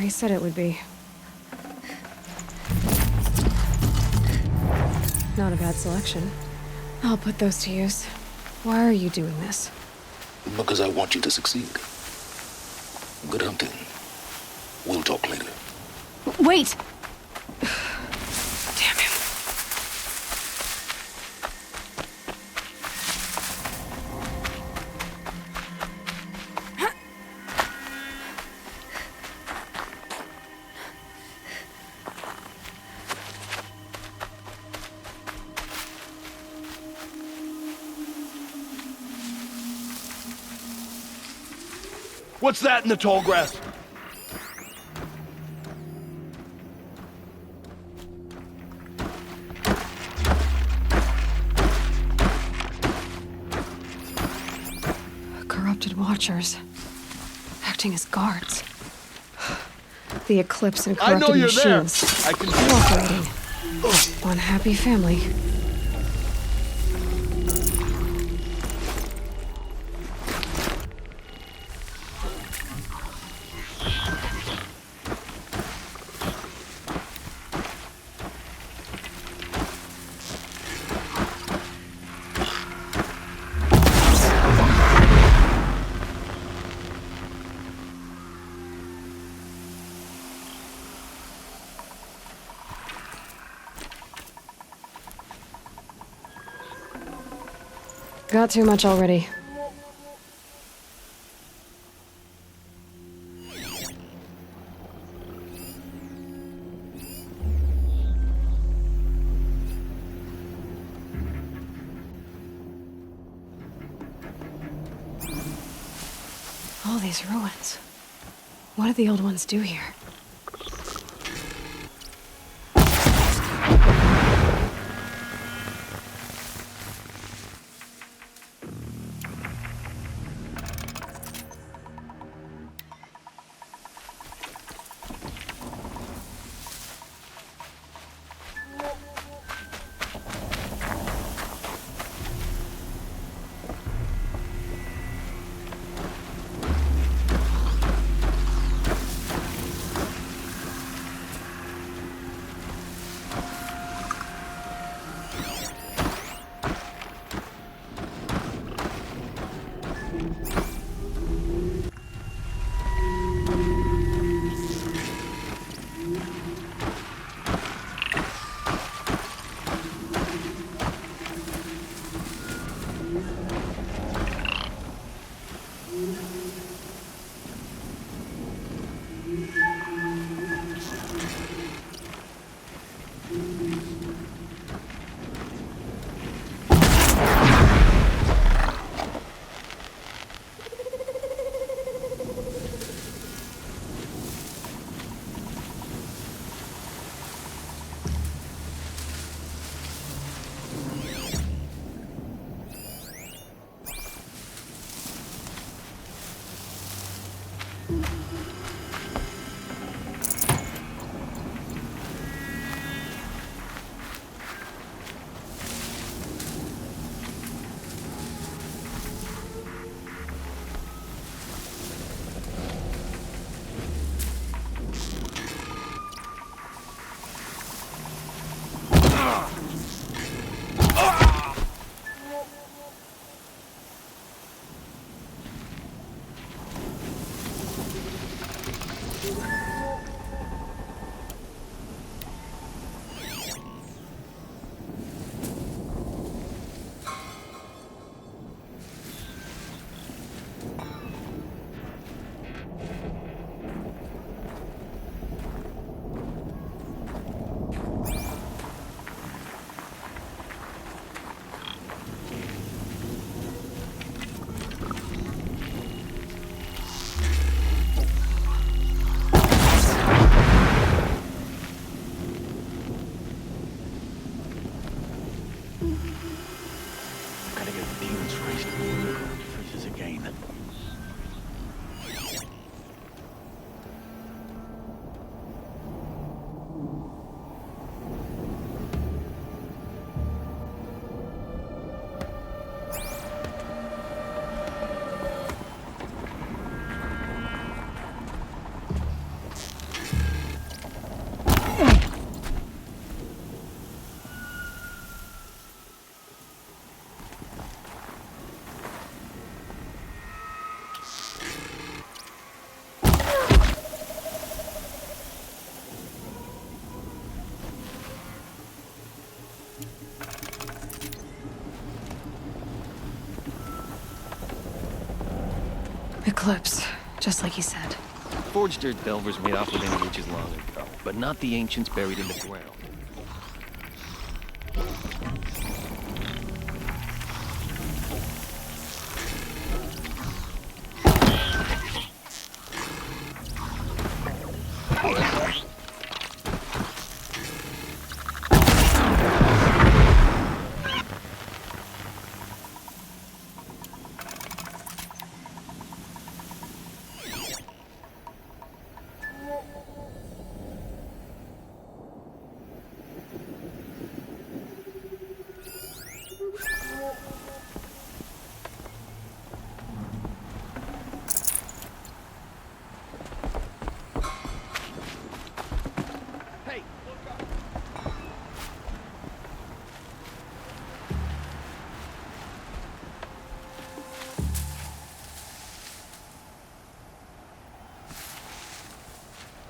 he said it would be. Not a bad selection. I'll put those to use. Why are you doing this? Because I want you to succeed. Good hunting. We'll talk later. Wait! Damn him. What's that in the tall grass? Corrupted watchers. Acting as guards. The Eclipse and I know corrupted you're there. machines. I can. Cooperating. One happy family. Got too much already. All these ruins. What did the old ones do here? Eclipse, just like he said. Forged earth delvers made off with any ages long ago, but not the ancients buried in the ground.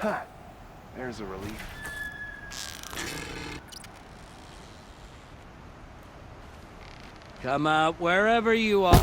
Huh. There's a relief. Come out wherever you are.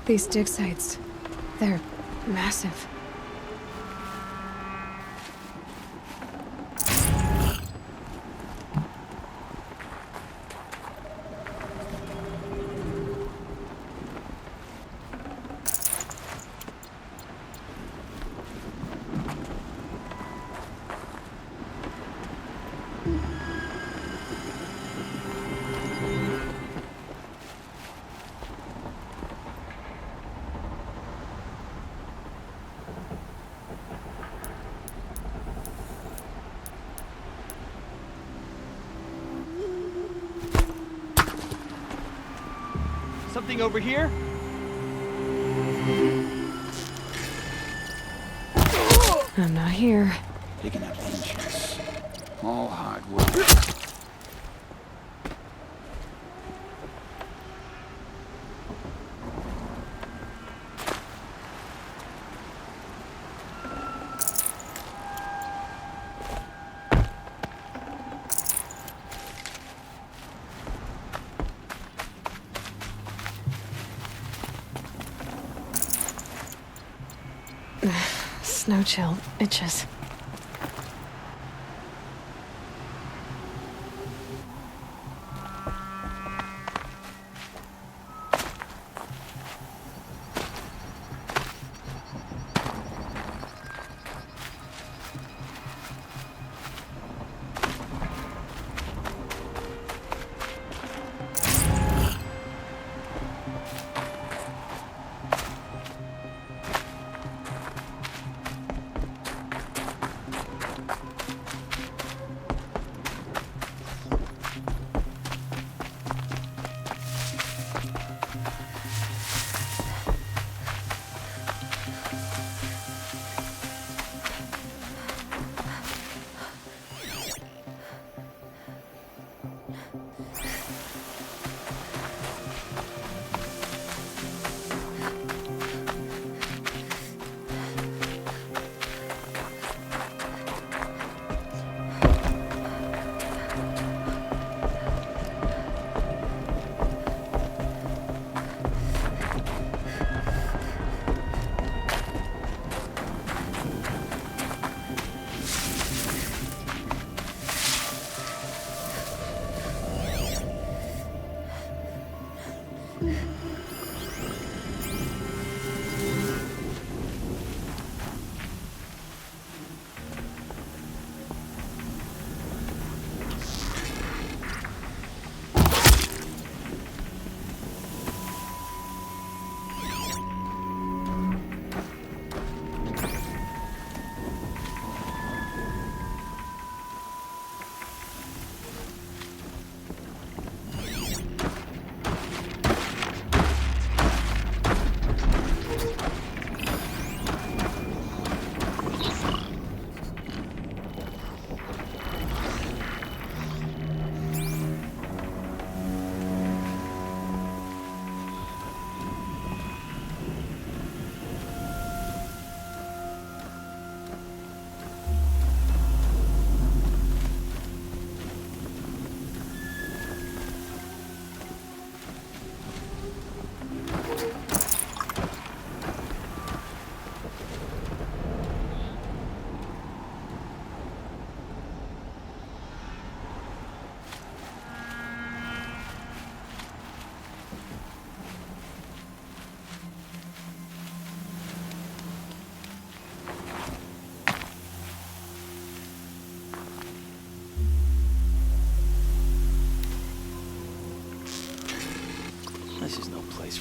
These dig sites, they're massive. Something over here? I'm not here. Picking up inches. All hard work. Snow chill itches.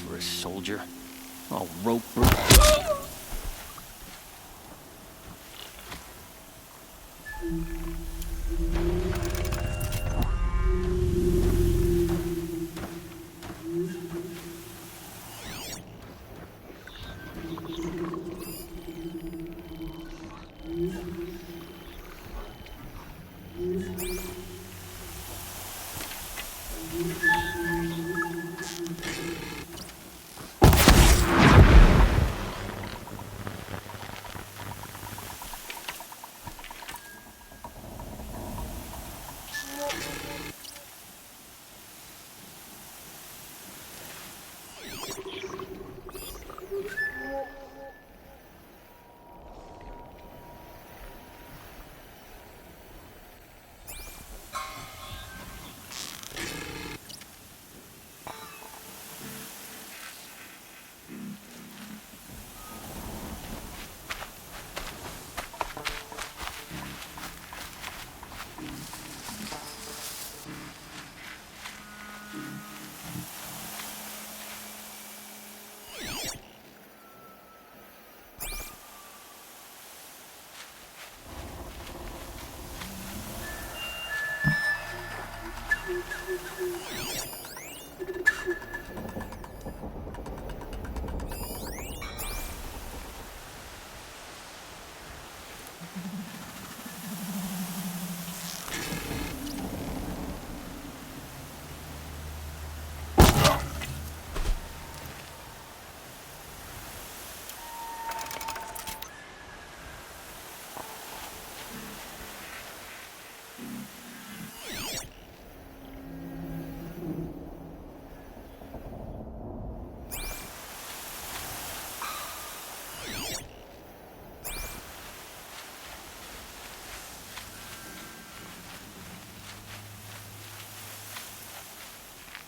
for a soldier. All rope.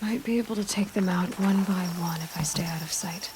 Might be able to take them out one by one if I stay out of sight.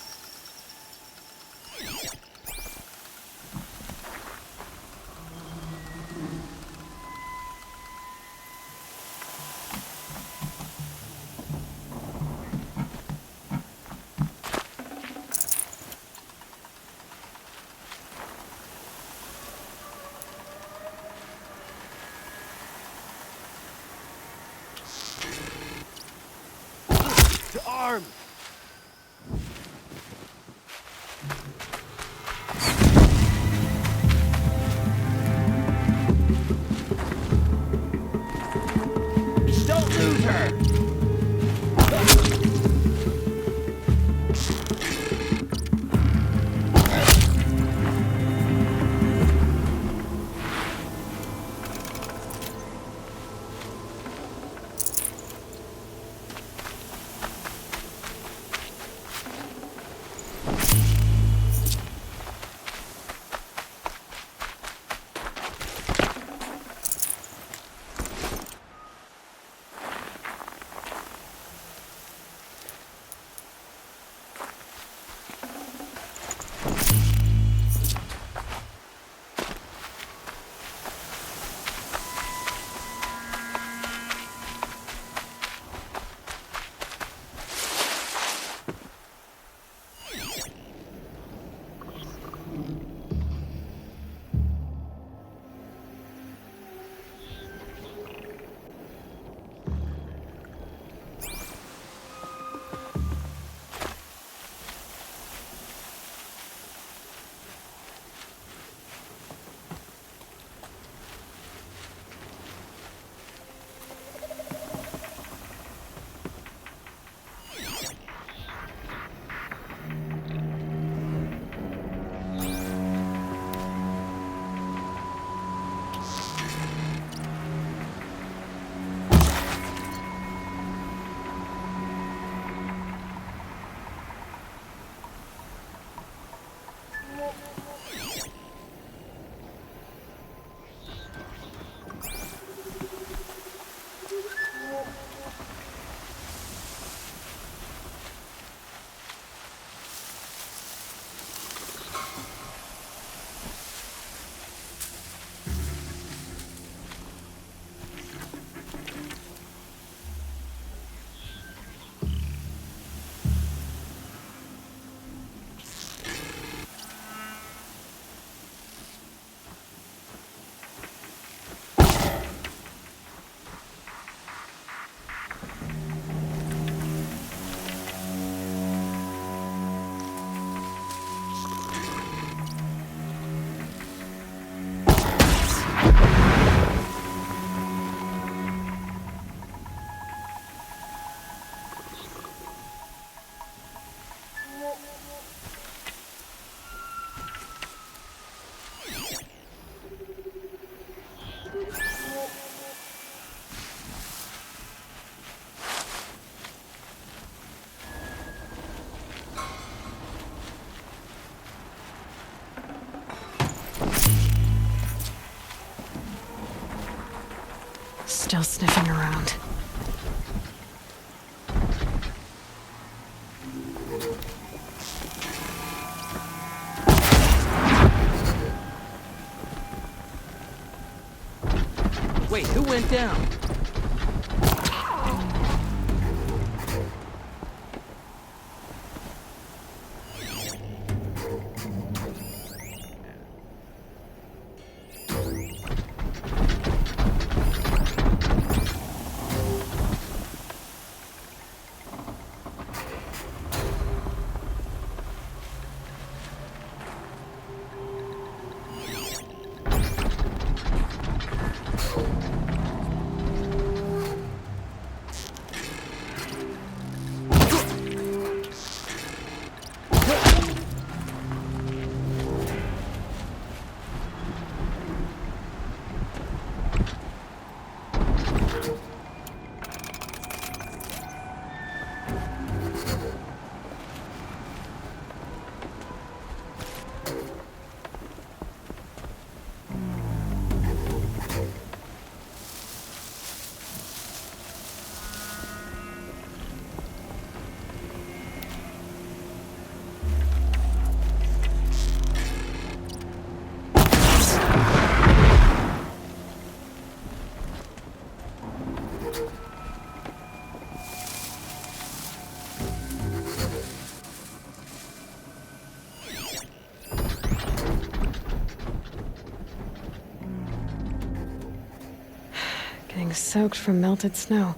To arms! Don't lose her! Still sniffing around. Wait, who went down? Getting soaked from melted snow.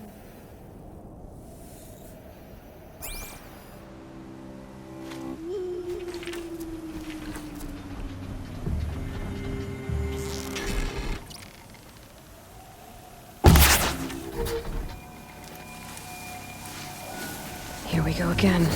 Here we go again.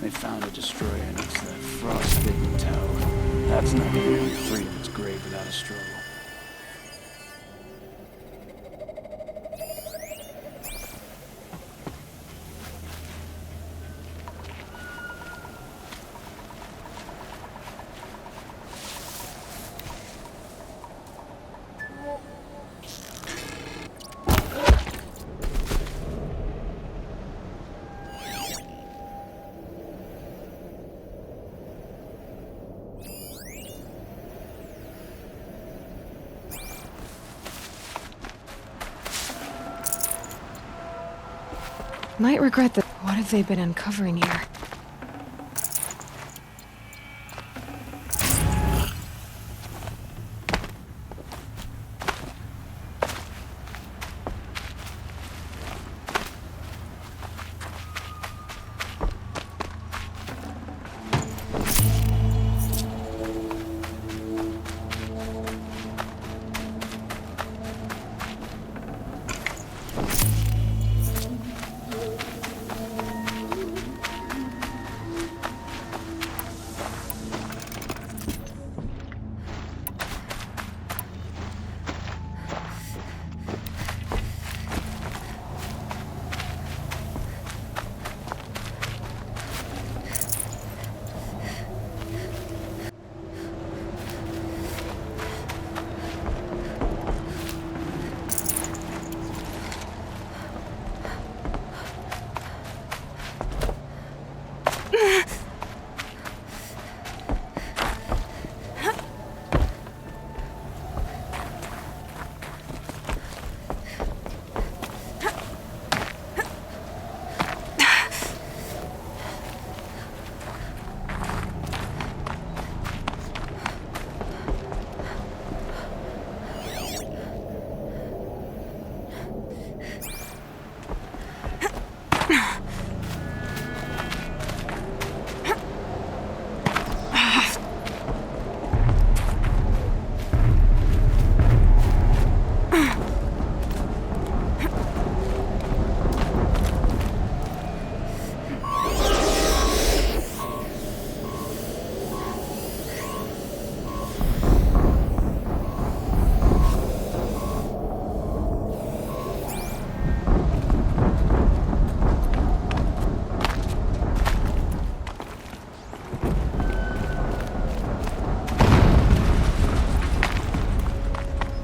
They found a destroyer next to that frost-bitten tower. That's not gonna be free of its grave without a struggle. Might regret that. What have they been uncovering here?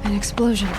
An explosion.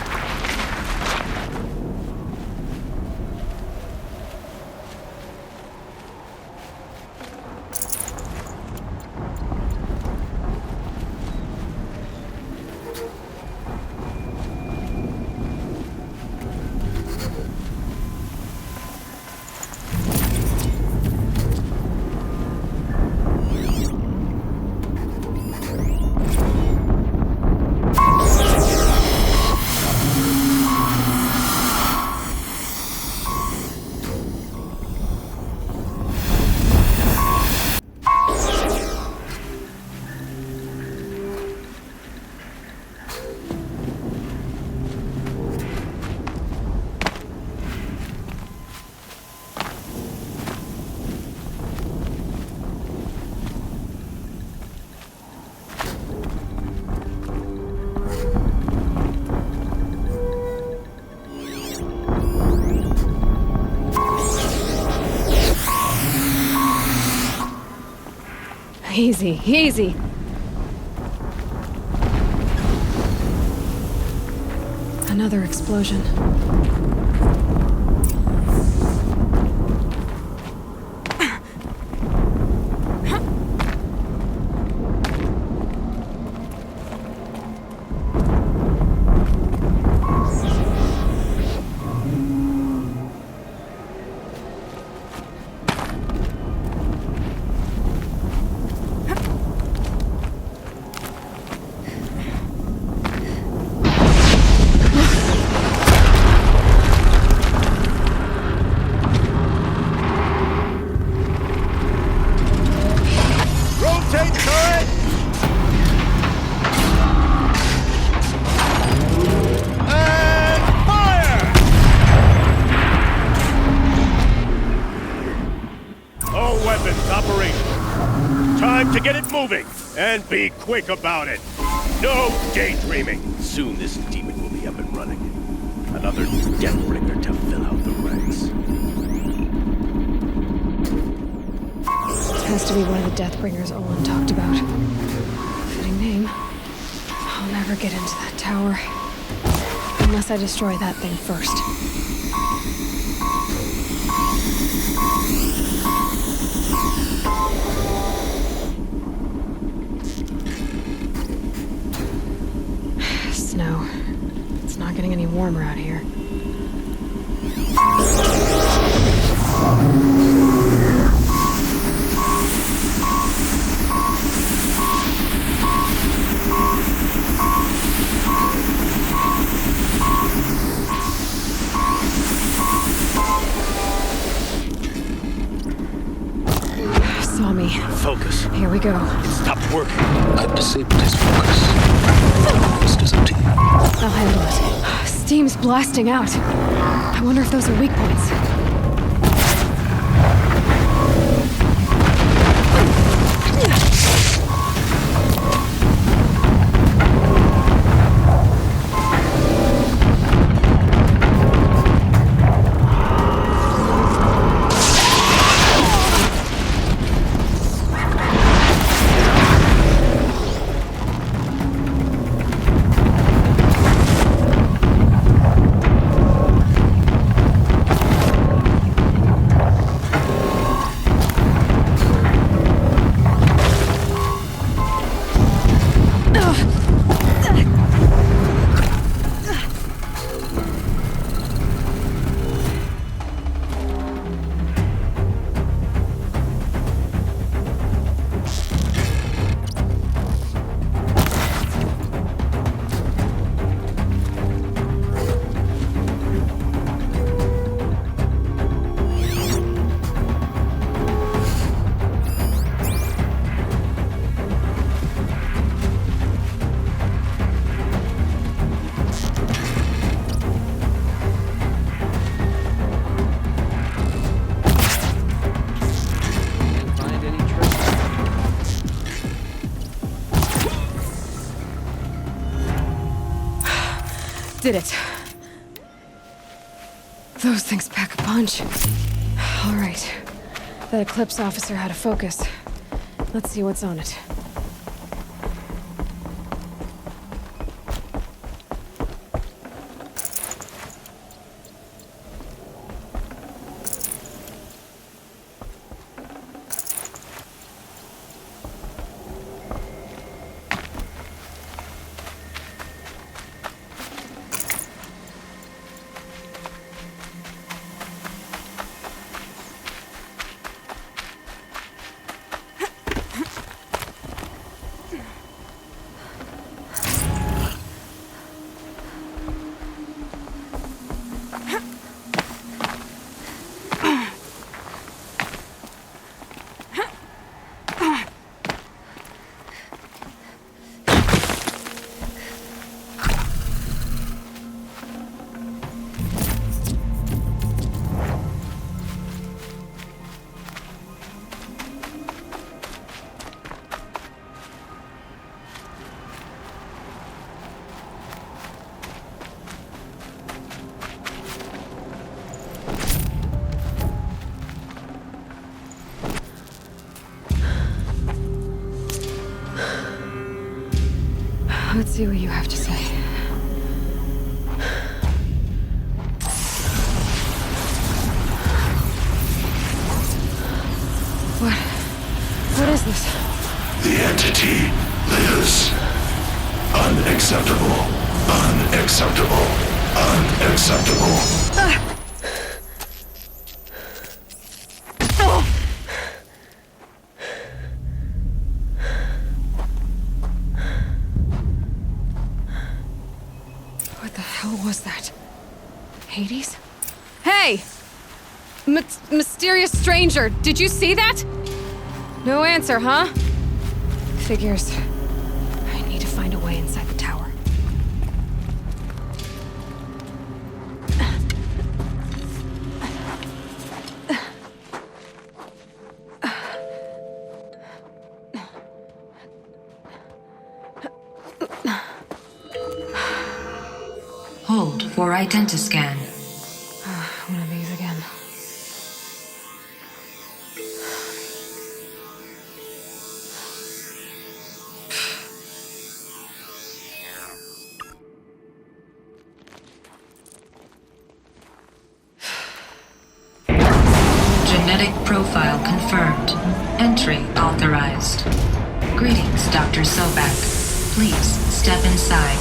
Easy, easy. Another explosion. Rotate turret! And fire! All weapons operational. Time to get it moving, and be quick about it. No daydreaming. Soon this demon will be up and running. Another Deathbringer to fill out the ranks. Has to be one of the Deathbringers Olin talked about. Fitting name. I'll never get into that tower. Unless I destroy that thing first. Snow. It's not getting any warmer out here. saw me. Focus. Here we go. It stopped working. I've disabled his focus. The rest is up to you. I'll handle it. Steam's blasting out. I wonder if those are weak points. Find any trace? Did it. Those things pack a punch. All right. That Eclipse officer had a focus. Let's see what's on it. Let's see what you have to say. What is this? The entity lives. Unacceptable. Unacceptable. Unacceptable. What the hell was that? Hades? Hey! Mysterious stranger, did you see that? No answer, huh? Figures. I need to find a way inside the tower. Hold for identiscan. One of these again. Genetic profile confirmed. Entry authorized. Greetings, Dr. Sobak. Please step inside.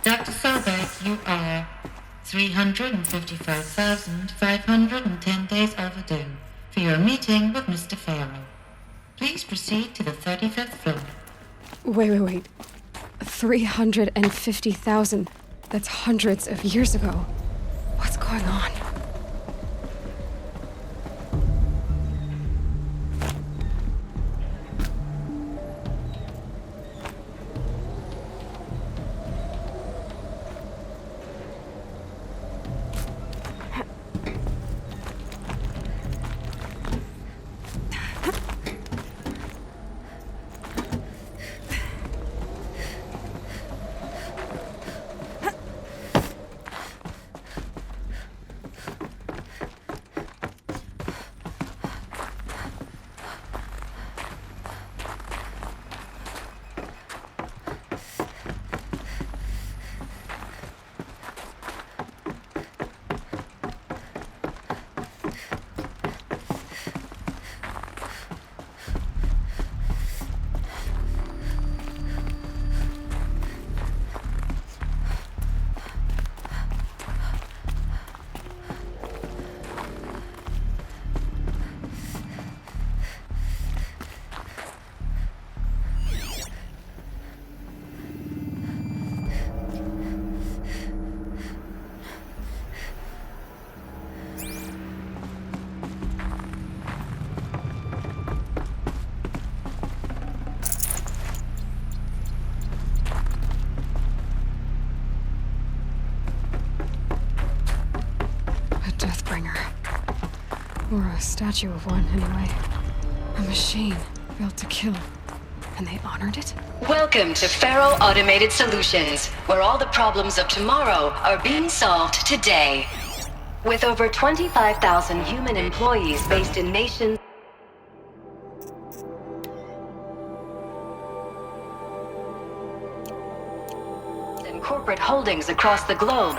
Dr. Sobek, you are 355,510 days overdue for your meeting with Mr. Pharaoh. Please proceed to the 35th floor. Wait. 350,000. That's hundreds of years ago. What's going on? Or a statue of one, anyway. A machine built to kill. And they honored it? Welcome to Faro Automated Solutions, where all the problems of tomorrow are being solved today. With over 25,000 human employees based in nations and corporate holdings across the globe,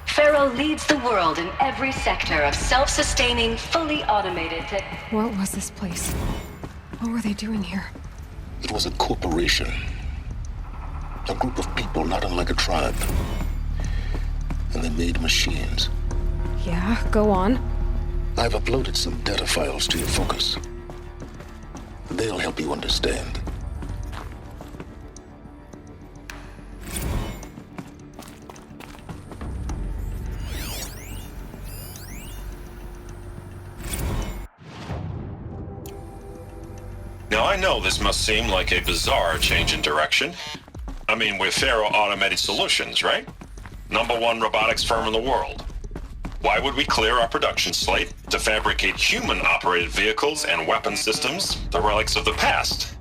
Faro leads the world in every sector of self-sustaining, fully automated What was this place? What were they doing here? It was a corporation. A group of people not unlike a tribe. And they made machines. Yeah, go on. I've uploaded some data files to your focus. They'll help you understand. Now, I know this must seem like a bizarre change in direction. I mean, we're Faro Automated Solutions, right? #1 robotics firm in the world. Why would we clear our production slate to fabricate human-operated vehicles and weapon systems, the relics of the past?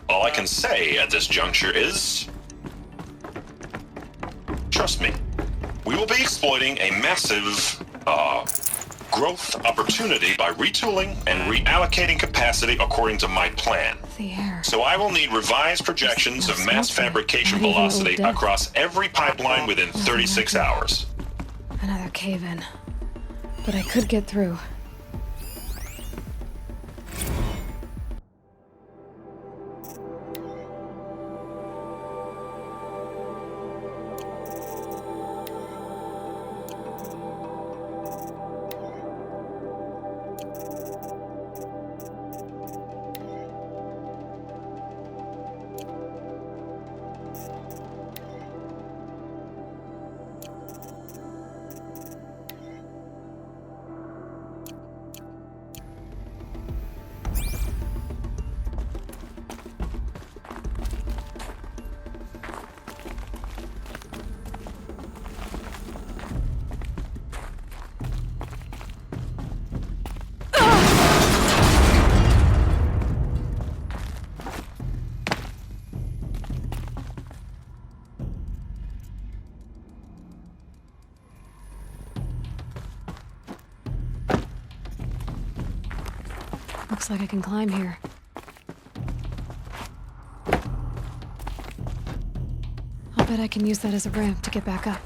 All I can say at this juncture is... trust me, we will be exploiting a massive, growth opportunity by retooling and reallocating capacity according to my plan. The air. So I will need revised projections of mass fabrication velocity across every pipeline within 36 hours. Another cave-in. But I could get through. Looks like I can climb here. I'll bet I can use that as a ramp to get back up.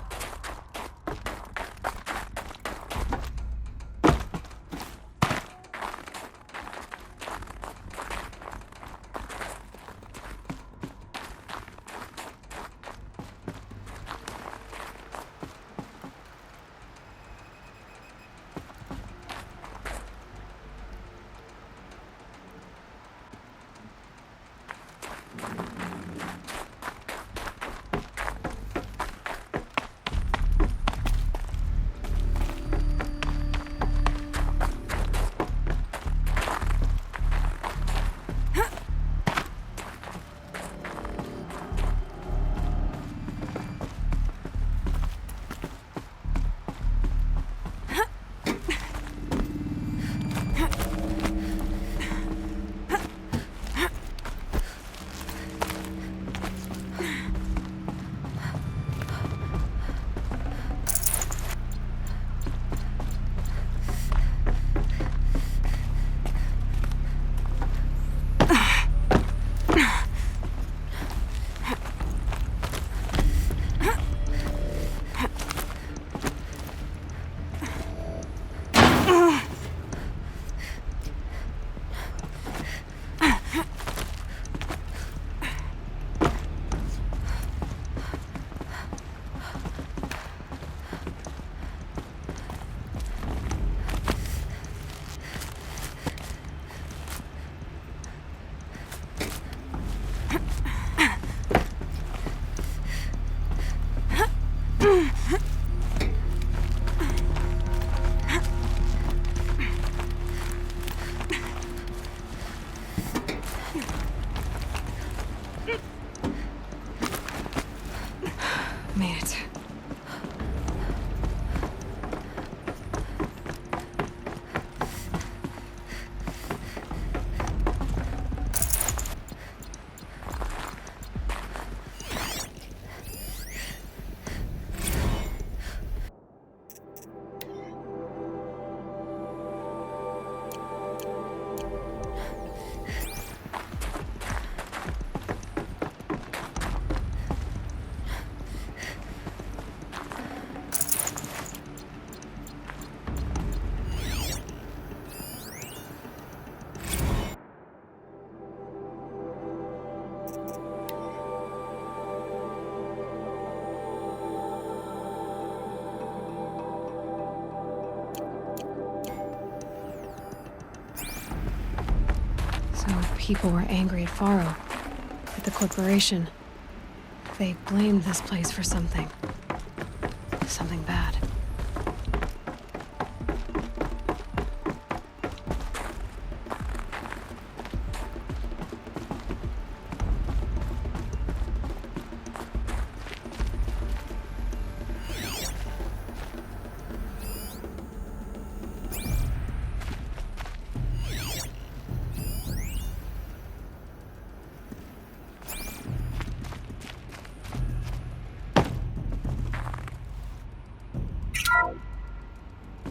So people were angry at Faro, at the corporation. They blamed this place for something. Something bad.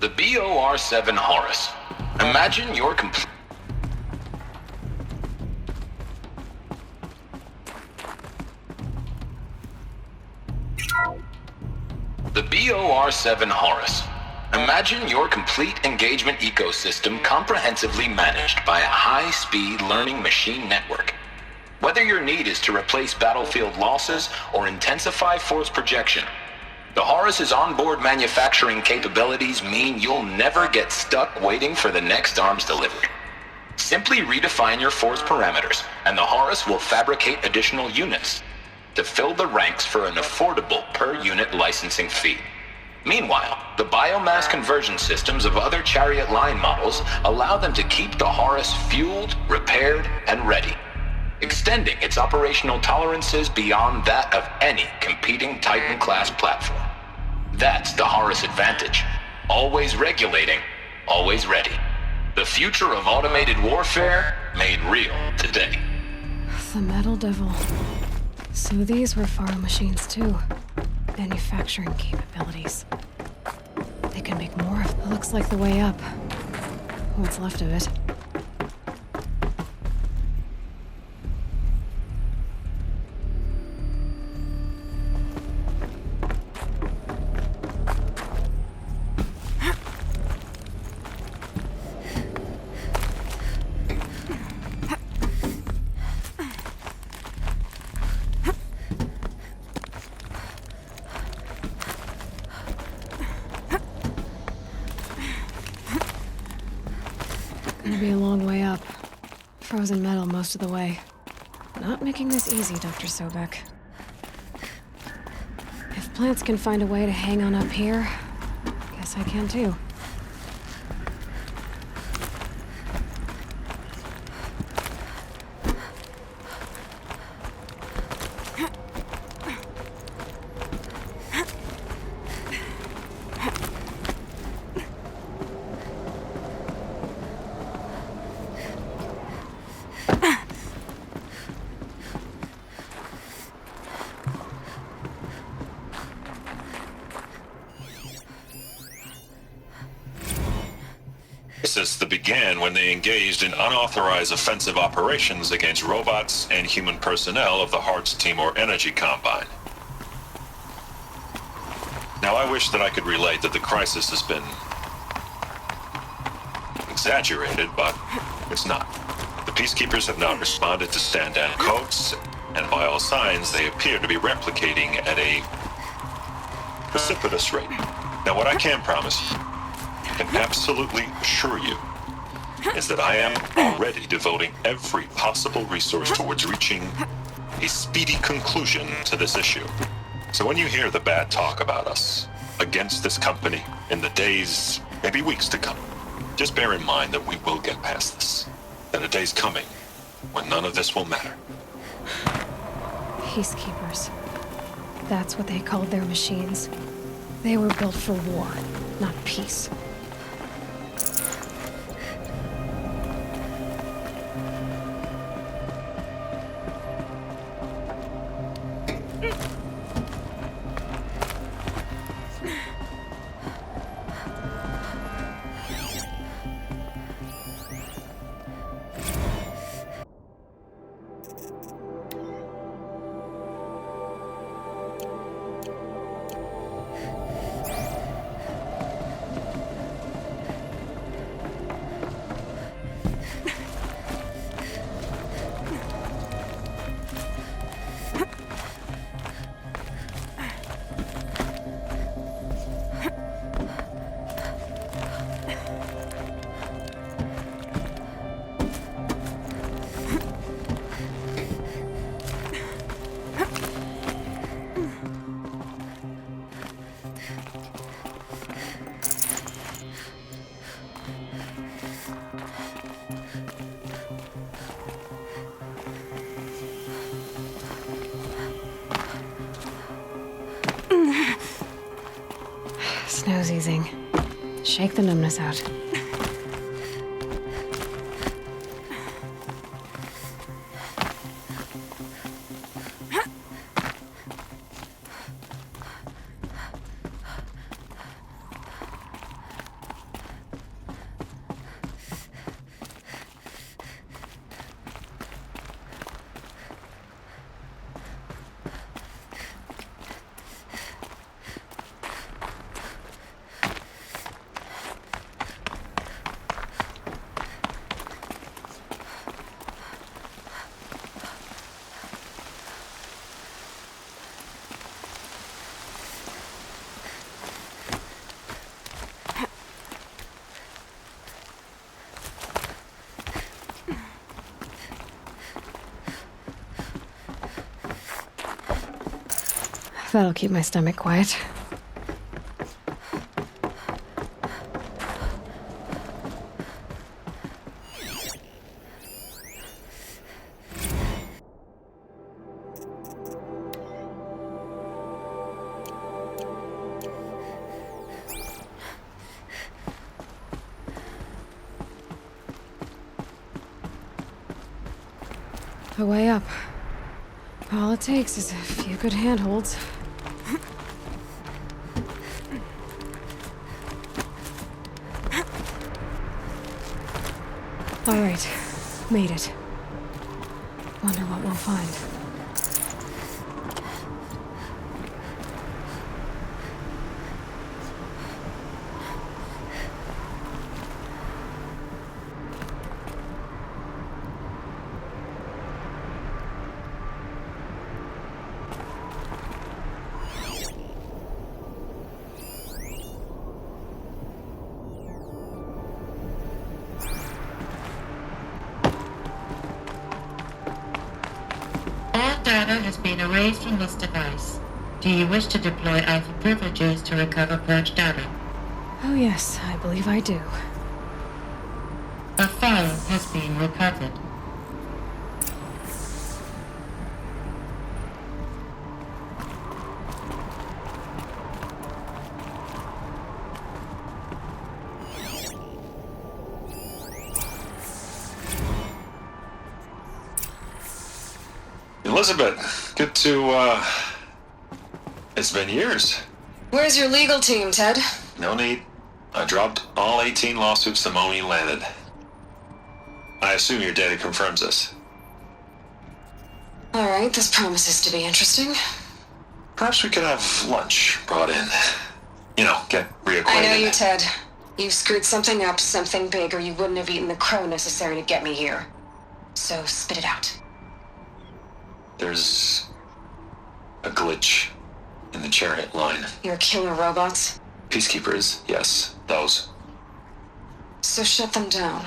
The BOR-7 Horus. Imagine your complete... The BOR-7 Horus. Imagine your complete engagement ecosystem comprehensively managed by a high-speed learning machine network. Whether your need is to replace battlefield losses or intensify force projection, the Horus's onboard manufacturing capabilities mean you'll never get stuck waiting for the next arms delivery. Simply redefine your force parameters, and the Horus will fabricate additional units to fill the ranks for an affordable per-unit licensing fee. Meanwhile, the biomass conversion systems of other Chariot line models allow them to keep the Horus fueled, repaired, and ready, extending its operational tolerances beyond that of any competing Titan-class platform. That's the Horus advantage. Always regulating, always ready. The future of automated warfare made real today. The Metal Devil. So these were Faro machines too. Manufacturing capabilities. They can make more of it. Looks like the way up. What's left of it. Gonna be a long way up. Frozen metal most of the way. Not making this easy, Dr. Sobek. If plants can find a way to hang on up here, guess I can too. Crisis that began when they engaged in unauthorized offensive operations against robots and human personnel of the Hearts Timor Energy Combine. Now, I wish that I could relate that the crisis has been exaggerated, but it's not. The Peacekeepers have not responded to stand-down codes, and by all signs, they appear to be replicating at a precipitous rate. Now, what I can promise you, can absolutely assure you, is that I am already devoting every possible resource towards reaching a speedy conclusion to this issue. So when you hear the bad talk about us against this company in the days, maybe weeks to come, just bear in mind that we will get past this. That a day's coming when none of this will matter. Peacekeepers. That's what they called their machines. They were built for war, not peace. nose easing. Shake the numbness out. That'll keep my stomach quiet. A way up. All it takes is a few good handholds. All right, made it. Wonder what we'll find. Data has been erased from this device. Do you wish to deploy Alpha privileges to recover purged data? Oh yes, I believe I do. A file has been recovered. Elizabeth, good to, it's been years. Where's your legal team, Ted? No need. I dropped all 18 lawsuits the moment you landed. I assume your data confirms this. All right, this promises to be interesting. Perhaps we could have lunch brought in. You know, get reacquainted. I know you, Ted. You've screwed something up, something big, or you wouldn't have eaten the crow necessary to get me here. So spit it out. There's a glitch in the chariot line. Your killer robots? Peacekeepers, yes, those. So shut them down.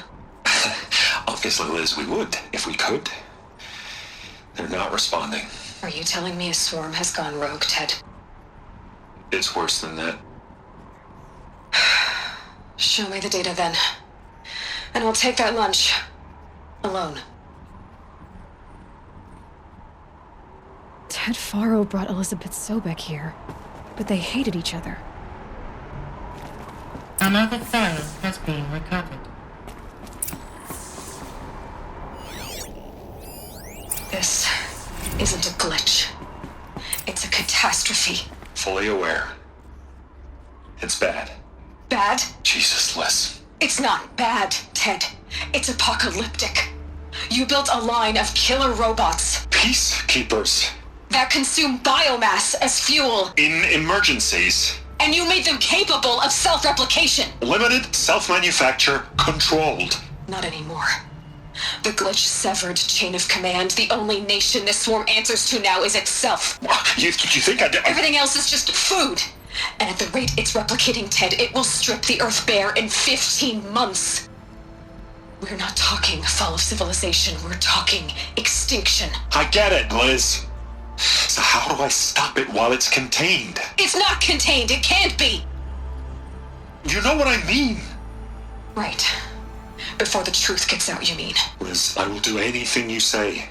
Obviously, Liz, we would, if we could. They're not responding. Are you telling me a swarm has gone rogue, Ted? It's worse than that. Show me the data then. And I'll take that lunch. Alone. Ted Faro brought Elizabeth Sobek here, but they hated each other. Another file has been recovered. This isn't a glitch. It's a catastrophe. Fully aware. It's bad. Bad? Jesus, Liz. It's not bad, Ted. It's apocalyptic. You built a line of killer robots. Peacekeepers. That consume biomass as fuel. In emergencies. And you made them capable of self-replication. Limited, self-manufacture, controlled. Not anymore. The glitch severed chain of command. The only nation this swarm answers to now is itself. You think Everything else is just food. And at the rate it's replicating, Ted, it will strip the Earth bare in 15 months. We're not talking fall of civilization. We're talking extinction. I get it, Liz. So how do I stop it while it's contained? It's not contained. It can't be. You know what I mean. Right. Before the truth gets out, you mean? Liz, I will do anything you say.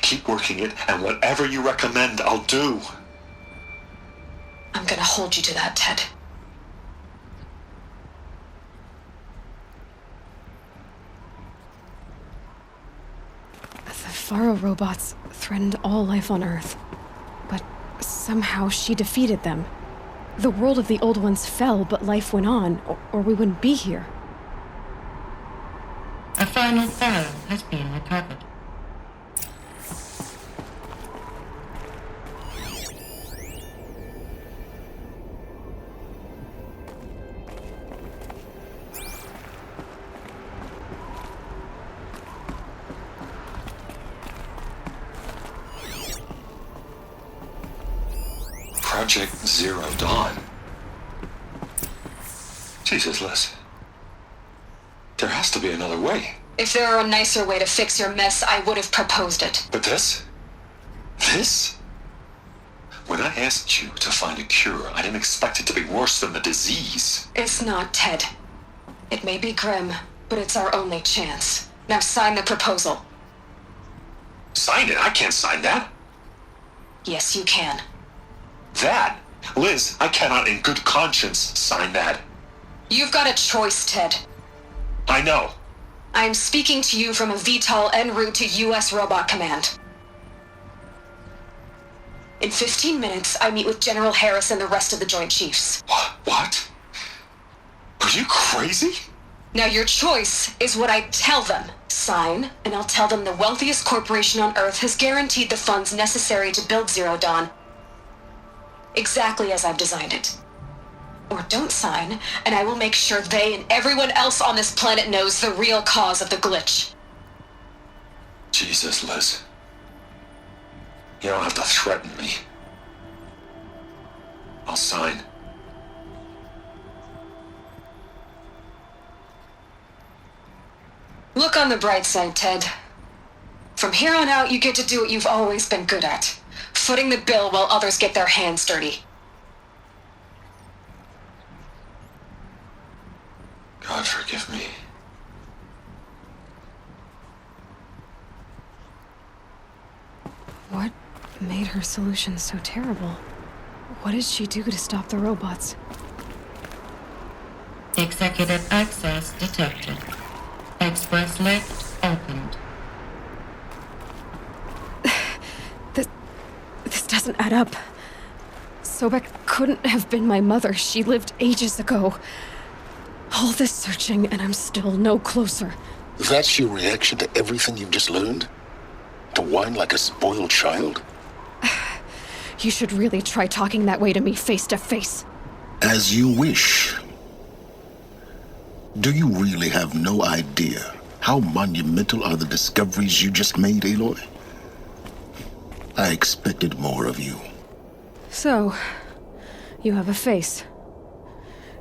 Keep working it, and whatever you recommend, I'll do. I'm gonna hold you to that, Ted. The Faro robots threatened all life on Earth, but somehow she defeated them. The world of the old ones fell, but life went on, or we wouldn't be here. A final Pharaoh has been recovered. Project Zero Dawn. Jesus, Liz. There has to be another way. If there were a nicer way to fix your mess, I would have proposed it. But this? This? When I asked you to find a cure, I didn't expect it to be worse than the disease. It's not, Ted. It may be grim, but it's our only chance. Now sign the proposal. Sign it? I can't sign that. Yes, you can. That? Liz, I cannot in good conscience sign that. You've got a choice, Ted. I know. I am speaking to you from a VTOL en route to U.S. Robot Command. In 15 minutes, I meet with General Harris and the rest of the Joint Chiefs. What? Are you crazy? Now your choice is what I tell them. Sign, and I'll tell them the wealthiest corporation on Earth has guaranteed the funds necessary to build Zero Dawn. Exactly as I've designed it. Or don't sign, and I will make sure they and everyone else on this planet knows the real cause of the glitch. Jesus, Liz. You don't have to threaten me. I'll sign. Look on the bright side, Ted. From here on out, you get to do what you've always been good at. Footing the bill while others get their hands dirty. God forgive me. What made her solution so terrible? What did she do to stop the robots? Executive access detected. Express lift opened. This doesn't add up. Sobek couldn't have been my mother. She lived ages ago. All this searching, and I'm still no closer. That's your reaction to everything you've just learned? To whine like a spoiled child? You should really try talking that way to me face to face. As you wish. Do you really have no idea how monumental are the discoveries you just made, Aloy? I expected more of you. So, you have a face.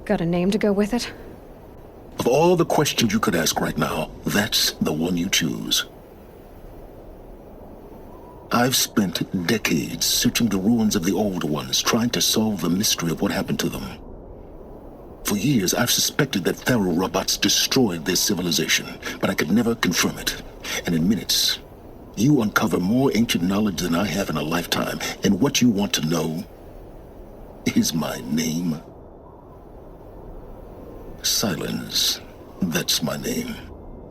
Got a name to go with it? Of all the questions you could ask right now, that's the one you choose. I've spent decades searching the ruins of the old ones, trying to solve the mystery of what happened to them. For years, I've suspected that Faro robots destroyed their civilization, but I could never confirm it. And in minutes, you uncover more ancient knowledge than I have in a lifetime, and what you want to know is my name. Silence. That's my name.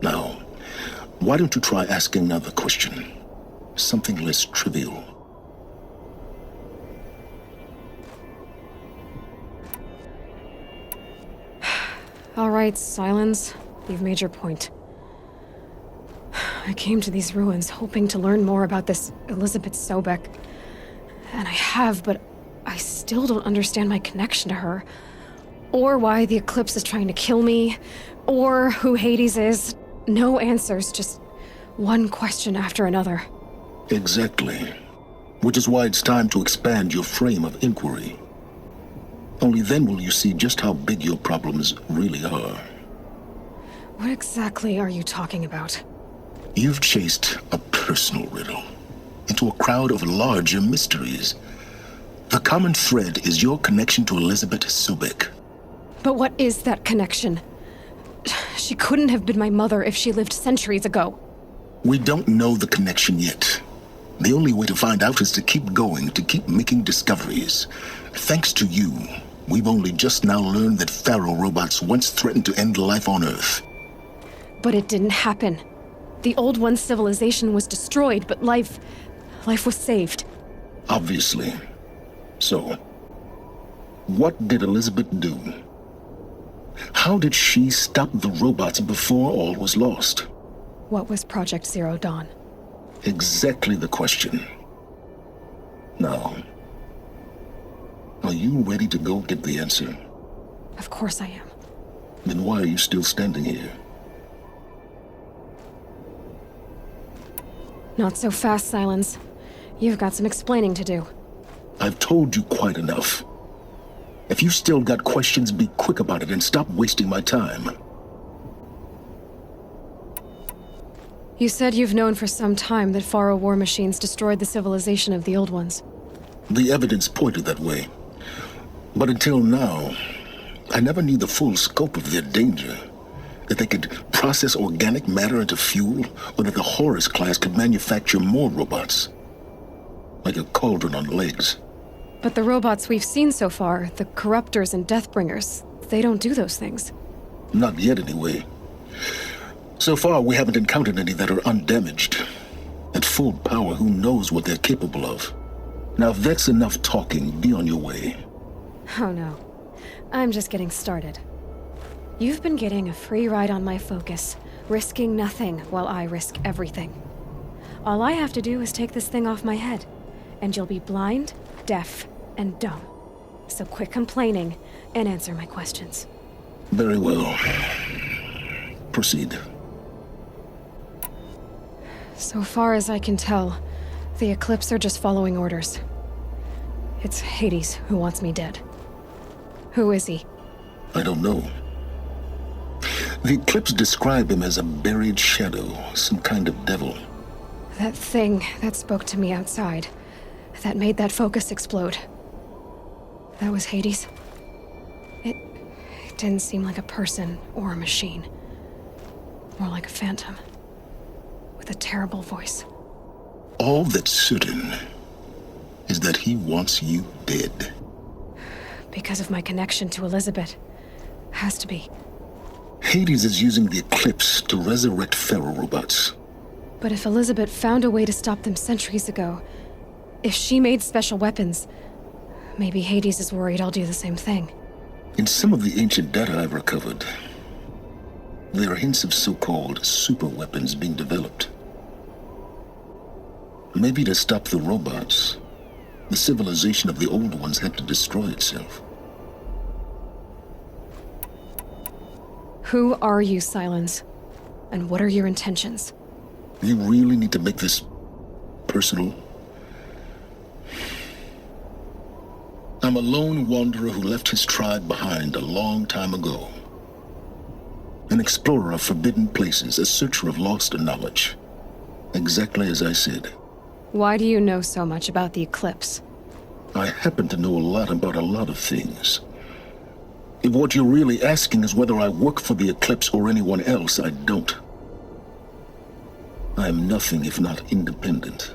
Now, why don't you try asking another question? Something less trivial. All right, Silence. You've made your point. I came to these ruins hoping to learn more about this Elizabeth Sobek. And I have, but I still don't understand my connection to her. Or why the Eclipse is trying to kill me. Or who Hades is. No answers, just one question after another. Exactly. Which is why it's time to expand your frame of inquiry. Only then will you see just how big your problems really are. What exactly are you talking about? You've chased a personal riddle into a crowd of larger mysteries. The common thread is your connection to Elizabeth Sobek. But what is that connection? She couldn't have been my mother if she lived centuries ago. We don't know the connection yet. The only way to find out is to keep going, to keep making discoveries. Thanks to you, we've only just now learned that Faro robots once threatened to end life on Earth. But it didn't happen. The Old One's civilization was destroyed, but life was saved. Obviously. So, what did Elizabeth do? How did she stop the robots before all was lost? What was Project Zero Dawn? Exactly the question. Now, are you ready to go get the answer? Of course I am. Then why are you still standing here? Not so fast, Silence. You've got some explaining to do. I've told you quite enough. If you still got questions, be quick about it and stop wasting my time. You said you've known for some time that Faro war machines destroyed the civilization of the Old Ones. The evidence pointed that way. But until now, I never knew the full scope of their danger. That they could process organic matter into fuel, or that the Horus class could manufacture more robots. Like a cauldron on legs. But the robots we've seen so far, the Corruptors and Deathbringers, they don't do those things. Not yet, anyway. So far, we haven't encountered any that are undamaged. At full power, who knows what they're capable of? Now, if that's enough talking, be on your way. Oh no. I'm just getting started. You've been getting a free ride on my focus, risking nothing while I risk everything. All I have to do is take this thing off my head, and you'll be blind, deaf, and dumb. So quit complaining and answer my questions. Very well. Proceed. So far as I can tell, the Eclipse are just following orders. It's Hades who wants me dead. Who is he? I don't know. The Eclipse describe him as a buried shadow, some kind of devil. That thing that spoke to me outside, that made that focus explode. That was Hades. It didn't seem like a person or a machine. More like a phantom. With a terrible voice. All that's certain is that he wants you dead. Because of my connection to Elizabeth. Has to be. Hades is using the Eclipse to resurrect Pharaoh robots. But if Elizabeth found a way to stop them centuries ago, if she made special weapons, maybe Hades is worried I'll do the same thing. In some of the ancient data I've recovered, there are hints of so-called super weapons being developed. Maybe to stop the robots, the civilization of the Old Ones had to destroy itself. Who are you, Silence? And what are your intentions? You really need to make this personal? I'm a lone wanderer who left his tribe behind a long time ago. An explorer of forbidden places, a searcher of lost knowledge. Exactly as I said. Why do you know so much about the Eclipse? I happen to know a lot about a lot of things. If what you're really asking is whether I work for the Eclipse or anyone else, I don't. I am nothing if not independent.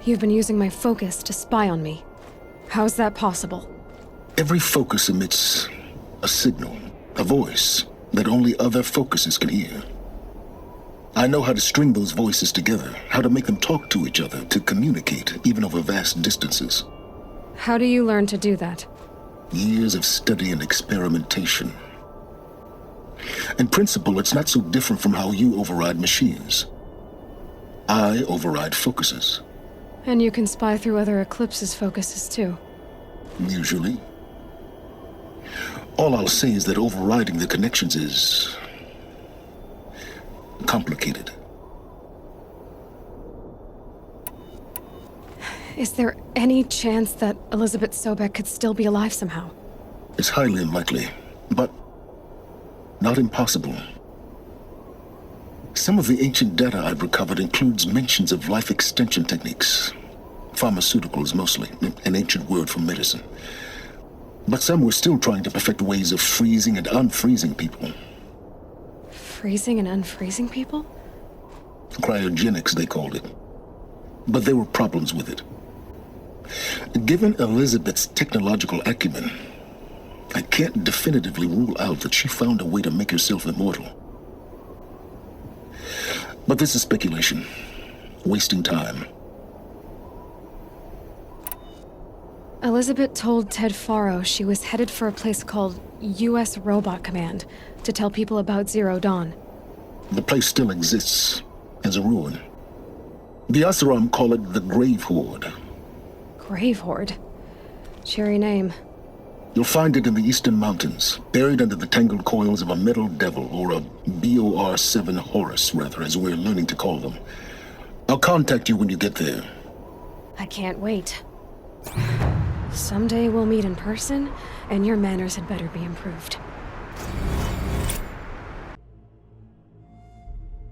You've been using my focus to spy on me. How's that possible? Every focus emits a signal, a voice, that only other focuses can hear. I know how to string those voices together, how to make them talk to each other, to communicate, even over vast distances. How do you learn to do that? Years of study and experimentation. In principle, it's not so different from how you override machines. I override focuses. And you can spy through other Eclipse's focuses too. Usually. All I'll say is that overriding the connections is complicated. Is there any chance that Elizabeth Sobek could still be alive somehow? It's highly unlikely, but not impossible. Some of the ancient data I've recovered includes mentions of life extension techniques. Pharmaceuticals mostly, an ancient word for medicine. But some were still trying to perfect ways of freezing and unfreezing people. Freezing and unfreezing people? Cryogenics, they called it. But there were problems with it. Given Elizabeth's technological acumen, I can't definitively rule out that she found a way to make herself immortal. But this is speculation. Wasting time. Elizabeth told Ted Faro she was headed for a place called U.S. Robot Command to tell people about Zero Dawn. The place still exists as a ruin. The Asaram call it the Grave Horde. Grave Horde? Cheery name. You'll find it in the eastern mountains, buried under the tangled coils of a metal devil, or a BOR-7 Horus, rather, as we're learning to call them. I'll contact you when you get there. I can't wait. Someday we'll meet in person, and your manners had better be improved.